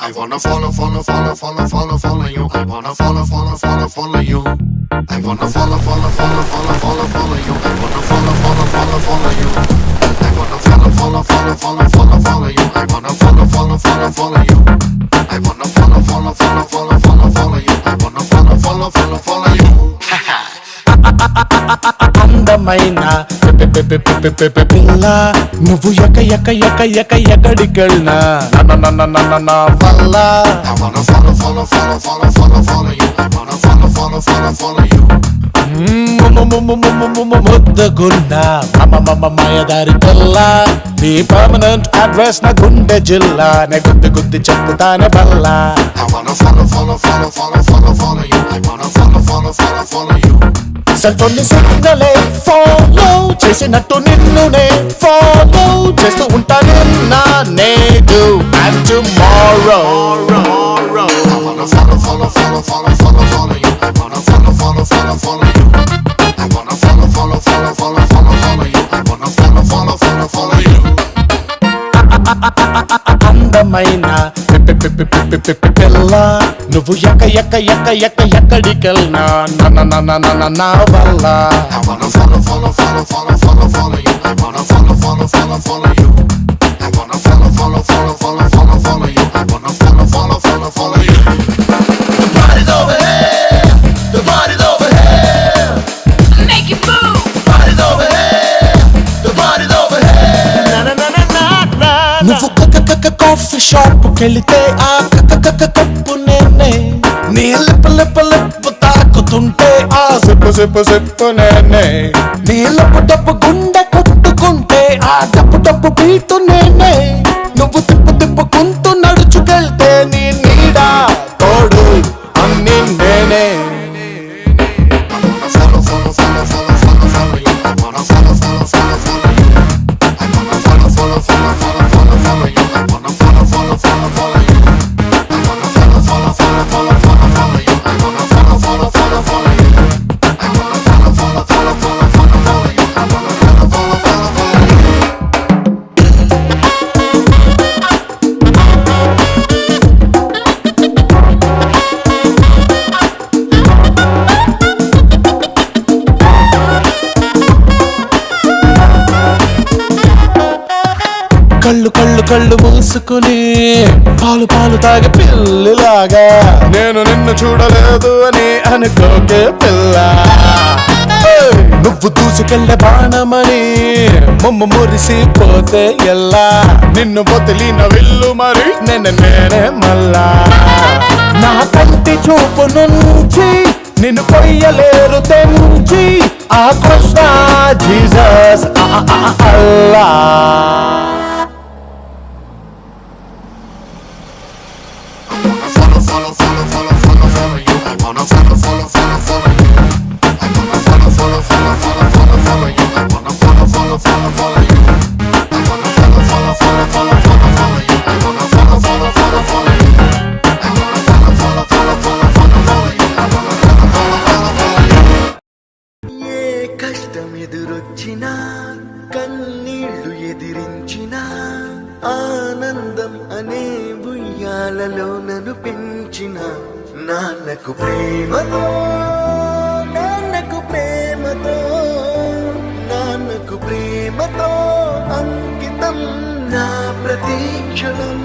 I wanna follow you. I wanna follow you. I wanna follow you. I wanna follow you. I wanna follow you. I wanna follow you. I wanna follow you. I wanna follow you. అందమైన పిల్ల నువ్వు ఎక్కడికెళ్ళినా నా వల్ల I wanna follow you. I wanna follow you. ముద్దగున్న మాయదారి పిల్ల నీ permanent address నా గుండె జిల్లా నే గుద్ది చెప్తానే బల్లా I wanna follow you. I wanna follow you. Cell phone సిగ్నలే ఫాలో చేసినట్టు నిన్నునే ఫాలో చేస్తూ ఉంటాను నా నేడు and tomorrow I wanna follow you. I wanna follow you. I wanna follow you. I wanna follow you. అందమైన పిల్ల నువ్వు ఎక్కడికెళ్ళినా నా వల్ల I wanna follow you. I wanna follow you. I wanna follow you. I wanna follow you. The party's over here. The party's over here. Make it move. The party's over here. The party's over here. నువ్వు coffee shop కెళితే ఆ cup నేనే నీ lip తాకుతుంటే ఆ sip నేనే నీ డబ్బు గుండె కొట్టుకుంటే ఆ డబ్బు బీటు నేనే నువ్వు తిప్పుకుంటూ నడుచుకెళ్తే నీ నీడా తోడు అన్ని నేనే Follow you. I wanna follow you. I wanna follow you. I wanna follow you. I wanna follow you. I wanna follow you. I wanna follow you. I wanna follow you. కళ్ళు మూసుకుని పాలు తాగే పిల్లిలాగా నేను నిన్ను చూడలేదు అని అనుకోకే పిల్ల నువ్వు దూసుకెళ్ళే బాణమని మురిసిపోతే ఎల్లా నిన్ను వదిలిన విల్లు మరి నేనే మళ్ళా నా కంటి చూపు నుంచి నిన్ను కొయ్యలేరు తెంచి ఆ Krishna Jesus Allah Follow you. I wanna follow you. I wanna follow you. I wanna follow you. I wanna follow you. I wanna follow you. I wanna follow you. ఏ కష్టం ఎదురొచ్చినా కన్నీళ్లు ఎదిరించినా ఆనందం అనే ఉయ్యాలలో నన్ను పెంచిన నాన్నకు ప్రేమతో అంకితం నా ప్రతి క్షణం